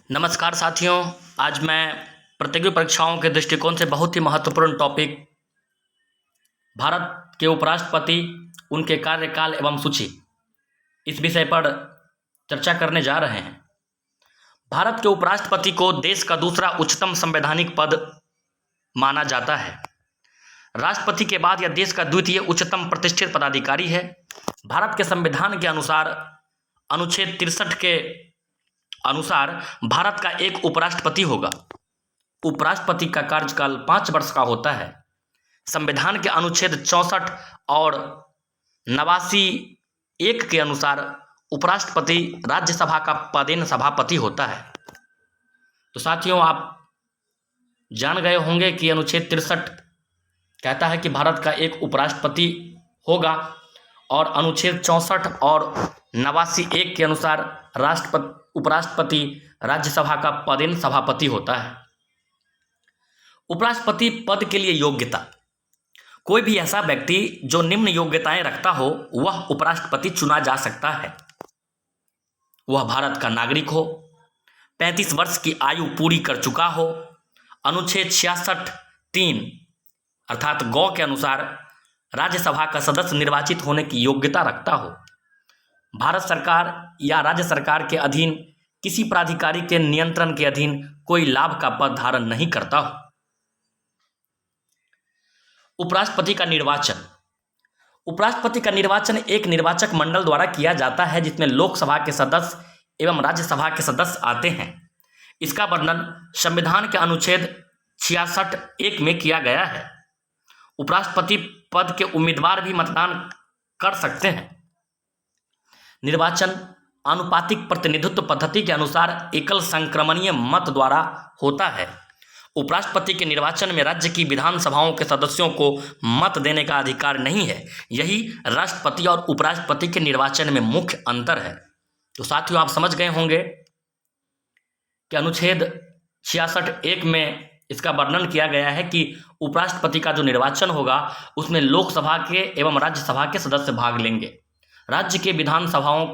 नमस्कार साथियों। आज मैं प्रतियोगी परीक्षाओं के दृष्टिकोण से बहुत ही महत्वपूर्ण टॉपिक भारत के उपराष्ट्रपति, उनके कार्यकाल एवं सूची, इस विषय पर चर्चा करने जा रहे हैं। भारत के उपराष्ट्रपति को देश का दूसरा उच्चतम संवैधानिक पद माना जाता है। राष्ट्रपति के बाद यह देश का द्वितीय उच्चतम प्रतिष्ठित पदाधिकारी है। भारत के संविधान के अनुसार अनुच्छेद 63 के अनुसार भारत का एक उपराष्ट्रपति होगा। उपराष्ट्रपति का कार्यकाल 5 वर्ष का होता है। संविधान के अनुच्छेद 64 और 89(1) के अनुसार उपराष्ट्रपति राज्यसभा का पदेन सभापति होता है। तो साथियों, आप जान गए होंगे कि अनुच्छेद 63 कहता है कि भारत का एक उपराष्ट्रपति होगा और अनुच्छेद 64 और 89(1) के अनुसार उपराष्ट्रपति राज्यसभा का पदेन सभापति होता है। उपराष्ट्रपति पद के लिए योग्यता: कोई भी ऐसा व्यक्ति जो निम्न योग्यताएं रखता हो वह उपराष्ट्रपति चुना जा सकता है। वह भारत का नागरिक हो, 35 वर्ष की आयु पूरी कर चुका हो, अनुच्छेद 66(3) अर्थात गौ के अनुसार राज्यसभा का सदस्य निर्वाचित होने की योग्यता रखता हो, भारत सरकार या राज्य सरकार के अधीन किसी प्राधिकारी के नियंत्रण के अधीन कोई लाभ का पद धारण नहीं करता हो। उपराष्ट्रपति का निर्वाचन: उपराष्ट्रपति का निर्वाचन एक निर्वाचक मंडल द्वारा किया जाता है जिसमें लोकसभा के सदस्य एवं राज्यसभा के सदस्य आते हैं। इसका वर्णन संविधान के अनुच्छेद 66(1) में किया गया है। उपराष्ट्रपति पद के उम्मीदवार भी मतदान कर सकते हैं। निर्वाचन आनुपातिक प्रतिनिधित्व पद्धति के अनुसार एकल संक्रमणीय मत द्वारा होता है। उपराष्ट्रपति के निर्वाचन में राज्य की विधानसभाओं के सदस्यों को मत देने का अधिकार नहीं है। यही राष्ट्रपति और उपराष्ट्रपति के निर्वाचन में मुख्य अंतर है। तो साथियों, आप समझ गए होंगे कि अनुच्छेद 66(1) में इसका वर्णन किया गया है कि उपराष्ट्रपति का जो निर्वाचन होगा उसमें लोकसभा के एवं राज्यसभा के सदस्य भाग लेंगे। राज्य के विधानसभाओं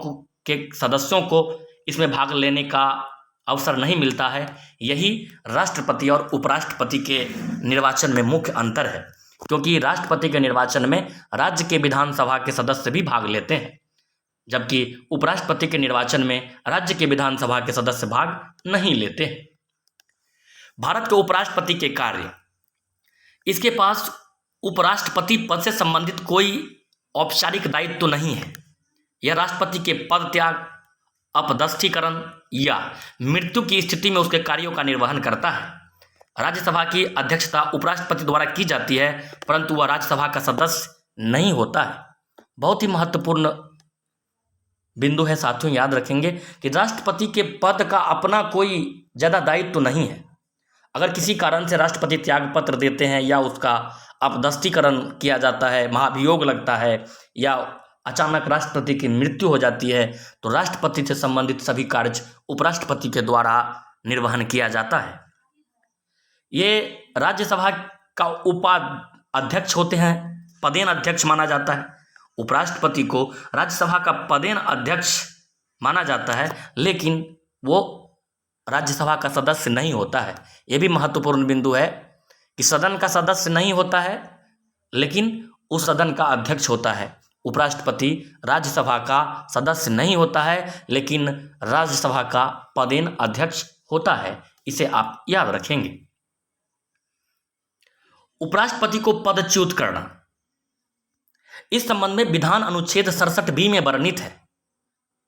के सदस्यों को इसमें भाग लेने का अवसर नहीं मिलता है। यही राष्ट्रपति और उपराष्ट्रपति के निर्वाचन में मुख्य अंतर है, क्योंकि राष्ट्रपति के निर्वाचन में राज्य के विधानसभा के सदस्य भी भाग लेते हैं, जबकि उपराष्ट्रपति के निर्वाचन में राज्य के विधानसभा के सदस्य भाग नहीं लेते हैं। भारत के उपराष्ट्रपति के कार्य: इसके पास उपराष्ट्रपति पद से संबंधित कोई औपचारिक दायित्व तो नहीं है। यह राष्ट्रपति के पद त्याग, अपदस्थीकरण या मृत्यु की स्थिति में उसके कार्यों का निर्वहन करता है। राज्यसभा की अध्यक्षता उपराष्ट्रपति द्वारा की जाती है, परंतु वह राज्यसभा का सदस्य नहीं होता है। बहुत ही महत्वपूर्ण बिंदु है साथियों, याद रखेंगे कि राष्ट्रपति के पद का अपना कोई ज़्यादा दायित्व तो नहीं है। अगर किसी कारण से राष्ट्रपति त्याग पत्र देते हैं या उसका अपदस्थीकरण किया जाता है, महाभियोग लगता है या अचानक राष्ट्रपति की मृत्यु हो जाती है, तो राष्ट्रपति से संबंधित सभी कार्य उपराष्ट्रपति के द्वारा निर्वहन किया जाता है। ये राज्यसभा का उपाध्यक्ष होते हैं, पदेन अध्यक्ष माना जाता है। उपराष्ट्रपति को राज्यसभा का पदेन अध्यक्ष माना जाता है, लेकिन वो राज्यसभा का सदस्य नहीं होता है। ये भी महत्वपूर्ण बिंदु है कि सदन का सदस्य नहीं होता है, लेकिन उस सदन का अध्यक्ष होता है। उपराष्ट्रपति राज्यसभा का सदस्य नहीं होता है, लेकिन राज्यसभा का पदेन अध्यक्ष होता है। इसे आप याद रखेंगे। उपराष्ट्रपति को पदच्युत करना: इस संबंध में विधान अनुच्छेद 67(b) में वर्णित है।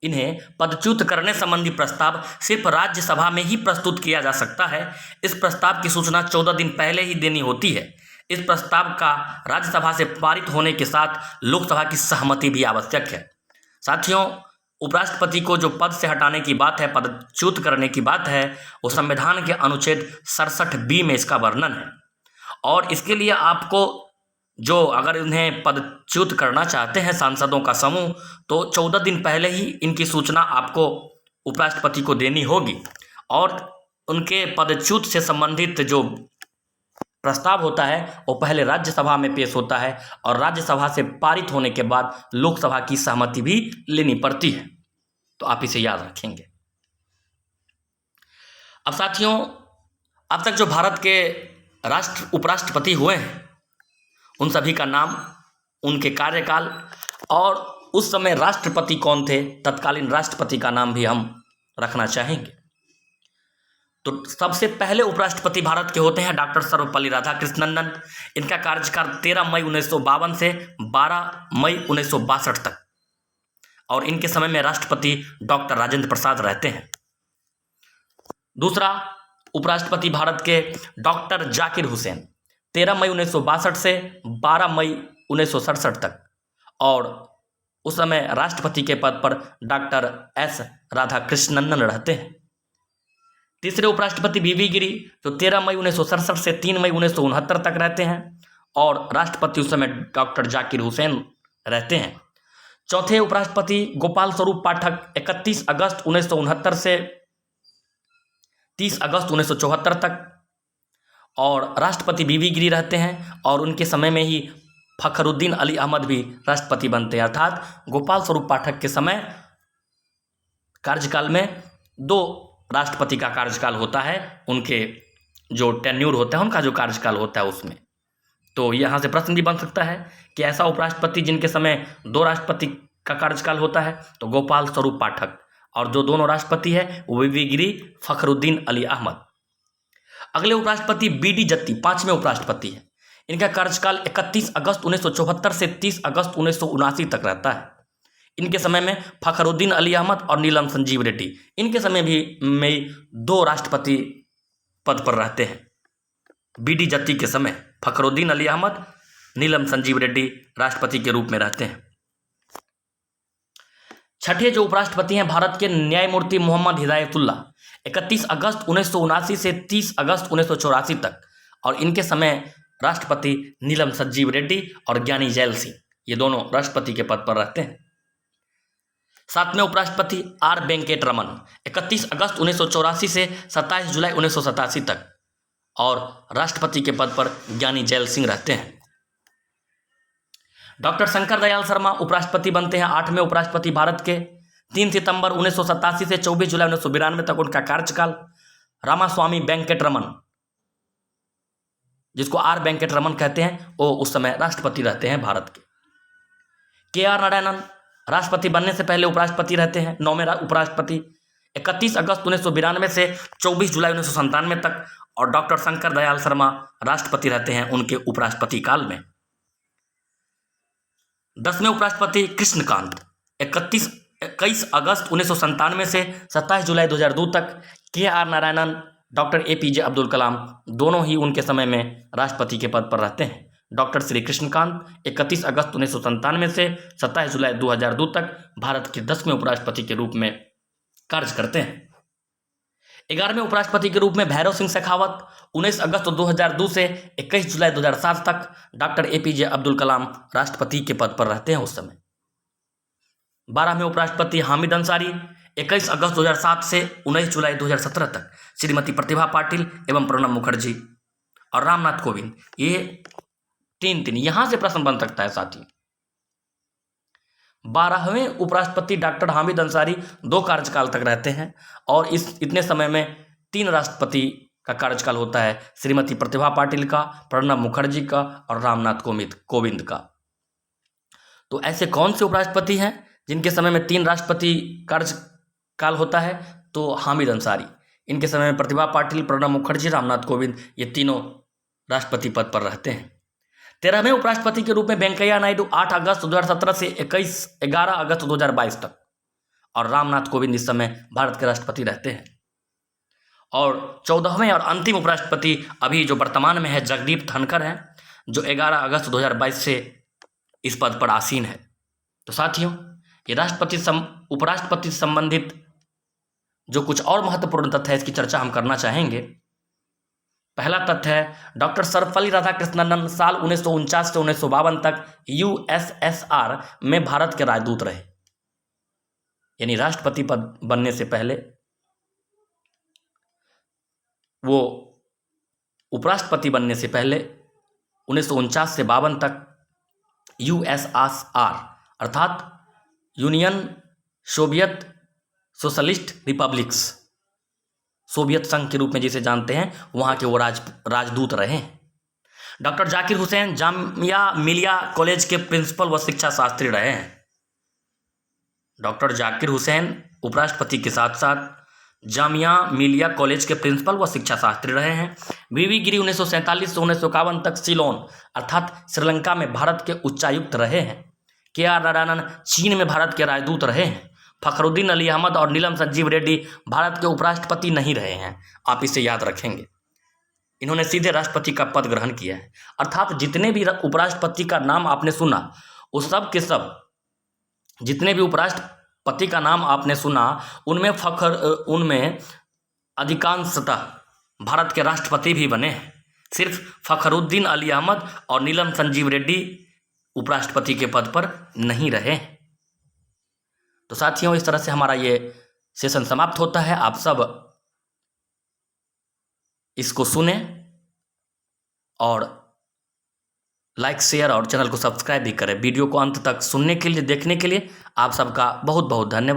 इन्हें पदच्युत करने संबंधी प्रस्ताव सिर्फ राज्यसभा में ही प्रस्तुत किया जा सकता है। इस प्रस्ताव की सूचना 14 दिन पहले ही देनी होती है। इस प्रस्ताव का राज्यसभा से पारित होने के साथ लोकसभा की सहमति भी आवश्यक है। साथियों, उपराष्ट्रपति को जो पद से हटाने की बात है, पदच्युत करने की बात है, वो संविधान के अनुच्छेद 67(b) में इसका वर्णन है। और इसके लिए आपको जो अगर इन्हें पदच्युत करना चाहते हैं सांसदों का समूह, तो 14 दिन पहले ही इनकी सूचना आपको उपराष्ट्रपति को देनी होगी और उनके पदच्युत से संबंधित जो प्रस्ताव होता है वो पहले राज्यसभा में पेश होता है और राज्यसभा से पारित होने के बाद लोकसभा की सहमति भी लेनी पड़ती है। तो आप इसे याद रखेंगे। अब साथियों, अब तक जो भारत के उपराष्ट्रपति हुए हैं उन सभी का नाम, उनके कार्यकाल और उस समय राष्ट्रपति कौन थे, तत्कालीन राष्ट्रपति का नाम भी हम रखना चाहेंगे। तो सबसे पहले उपराष्ट्रपति भारत के होते हैं डॉक्टर सर्वपल्ली राधाकृष्णन। इनका कार्यकाल 13 मई 1952 से 12 मई 1962 तक, और इनके समय में राष्ट्रपति डॉक्टर राजेंद्र प्रसाद रहते हैं। दूसरा उपराष्ट्रपति भारत के डॉक्टर जाकिर हुसैन, 13 मई 1962 से 12 मई 1967 तक, और उस समय राष्ट्रपति के पद पर डॉक्टर एस राधाकृष्णन रहते हैं। तीसरे उपराष्ट्रपति वीवी गिरी, जो 13 मई 1967 से 3 मई 1969 तक रहते हैं, और राष्ट्रपति उस समय डॉक्टर जाकिर हुसैन रहते हैं। चौथे उपराष्ट्रपति गोपाल स्वरूप पाठक, 31 अगस्त 1969 से 30 अगस्त 1974 तक, और राष्ट्रपति वीवी गिरी रहते हैं, और उनके समय में ही फखरुद्दीन अली अहमद भी राष्ट्रपति बनते हैं। अर्थात गोपाल स्वरूप पाठक के समय कार्यकाल में 2 राष्ट्रपति का कार्यकाल होता है, उनके जो टेन्यूर होता है, उनका जो कार्यकाल होता है उसमें। तो यहाँ से प्रश्न भी बन सकता है कि ऐसा उपराष्ट्रपति जिनके समय 2 राष्ट्रपति का कार्यकाल होता है, तो गोपाल स्वरूप पाठक, और जो दोनों राष्ट्रपति है वो वीवी गिरी, फखरुद्दीन अली अहमद। अगले उपराष्ट्रपति बी.डी. जत्ती 5वें उपराष्ट्रपति है। इनका कार्यकाल 31 अगस्त 1974 से 30 अगस्त 1979 तक रहता है। इनके समय में फखरुद्दीन अली अहमद और नीलम संजीव रेड्डी, इनके समय भी में 2 राष्ट्रपति पद पर रहते हैं। बी.डी. जत्ती के समय फखरुद्दीन अली अहमद, नीलम संजीव रेड्डी राष्ट्रपति के रूप में रहते हैं। छठे जो उपराष्ट्रपति हैं भारत के न्यायमूर्ति मोहम्मद हिदायतुल्लाह, 31 अगस्त 1979 से 30 अगस्त 1984 तक, और इनके समय राष्ट्रपति नीलम संजीव रेड्डी और ज्ञानी जैल सिंह, ये दोनों राष्ट्रपति के पद पर रहते हैं। 7वें उपराष्ट्रपति आर वेंकट रमन, 31 अगस्त 1984 से 27 जुलाई 1987 तक, और राष्ट्रपति के पद पर ज्ञानी जैल सिंह रहते हैं। डॉक्टर शंकर दयाल शर्मा उपराष्ट्रपति बनते हैं 8वें उपराष्ट्रपति भारत के, 3 सितंबर 1987 से 24 जुलाई 1992 तक उनका कार्यकाल। रामास्वामी वेंकट रमन, जिसको आर वेंकट रमन कहते हैं, वो उस समय राष्ट्रपति रहते हैं भारत के। आर नारायणन राष्ट्रपति बनने से पहले उपराष्ट्रपति रहते हैं, 9वें उपराष्ट्रपति, 31 अगस्त 1992 से 24 जुलाई 1997 तक, और डॉक्टर शंकर दयाल शर्मा राष्ट्रपति रहते हैं उनके उपराष्ट्रपति काल में। 10वें उपराष्ट्रपति कृष्णकांत, 21 अगस्त 1997 से 27 जुलाई 2002 तक। R Narayanan, doctor APJ Abdul Kalam, दोनों ही उनके समय में राष्ट्रपति के पद पर रहते हैं। डॉक्टर श्री कृष्णकांत 31 अगस्त 1997 से 27 जुलाई 2002 तक भारत के 10वें उपराष्ट्रपति के रूप में कार्य करते हैं। 11वें उपराष्ट्रपति के रूप में भैरव सिंह शेखावत, 19 अगस्त 2002 से 21 जुलाई 2007 तक। डॉक्टर APJ अब्दुल कलाम राष्ट्रपति के पद पर रहते हैं उस समय। 12वें उपराष्ट्रपति हामिद अंसारी, 21 अगस्त 2007 से 19 जुलाई 2017 तक। श्रीमती प्रतिभा पाटिल एवं प्रणब मुखर्जी और रामनाथ कोविंद, ये 3 यहां से प्रश्न बन सकता है साथी। 12वें उपराष्ट्रपति डॉक्टर हामिद अंसारी 2 कार्यकाल तक रहते हैं, और इतने समय में 3 राष्ट्रपति का कार्यकाल होता है, श्रीमती प्रतिभा पाटिल का, प्रणब मुखर्जी का और रामनाथ कोविंद का। तो ऐसे कौन से उपराष्ट्रपति हैं जिनके समय में 3 राष्ट्रपति कार्यकाल होता है? तो हामिद अंसारी, इनके समय में प्रतिभा पाटिल, प्रणब मुखर्जी, रामनाथ कोविंद, ये तीनों राष्ट्रपति पद पर रहते हैं। 13वें उपराष्ट्रपति के रूप में वेंकैया नायडू, 8 अगस्त 2017 से 11 अगस्त 2022 तक, और रामनाथ कोविंद इस समय भारत के राष्ट्रपति रहते हैं। और 14वें और अंतिम उपराष्ट्रपति अभी जो वर्तमान में है जगदीप धनखड़ हैं, जो 11 अगस्त 2022 से इस पद पर आसीन है। तो साथियों, ये उपराष्ट्रपति से संबंधित जो कुछ और महत्वपूर्ण तथ्य है, इसकी चर्चा हम करना चाहेंगे। पहला तथ्य है, डॉक्टर सर्वपल्ली राधाकृष्णन साल 1949 से 1952 तक USSR में भारत के राजदूत रहे। यानी राष्ट्रपति पद बनने से पहले वो उपराष्ट्रपति बनने से पहले 1949 से 52 तक USSR अर्थात union Soviet socialist republics, Soviet संघ के रूप में जिसे जानते हैं, वहाँ के वो राजदूत रहे हैं। डॉक्टर जाकिर हुसैन जामिया मिलिया कॉलेज के प्रिंसिपल व शिक्षा शास्त्री रहे हैं। डॉक्टर जाकिर हुसैन उपराष्ट्रपति के साथ साथ जामिया मिलिया कॉलेज के प्रिंसिपल व शिक्षा शास्त्री रहे हैं। वीवी गिरी 1947 से 1951 तक सिलोन अर्थात श्रीलंका में भारत के उच्चायुक्त रहे हैं। KR नारायणन चीन में भारत के राजदूत रहे हैं। फखरुद्दीन अली अहमद और नीलम संजीव रेड्डी भारत के उपराष्ट्रपति नहीं रहे हैं। आप इसे याद रखेंगे। इन्होंने सीधे राष्ट्रपति का पद ग्रहण किया है। अर्थात जितने भी उपराष्ट्रपति का नाम आपने सुना, वो सब के सब, जितने भी उपराष्ट्रपति का नाम आपने सुना, उनमें अधिकांशतः भारत के राष्ट्रपति भी बने हैं। सिर्फ फखरुद्दीन अली अहमद और नीलम संजीव रेड्डी उपराष्ट्रपति के पद पर नहीं रहे। तो साथियों, इस तरह से हमारा ये सेशन समाप्त होता है। आप सब इसको सुने और लाइक, शेयर और चैनल को सब्सक्राइब भी करें। वीडियो को अंत तक सुनने के लिए, देखने के लिए आप सबका बहुत बहुत धन्यवाद।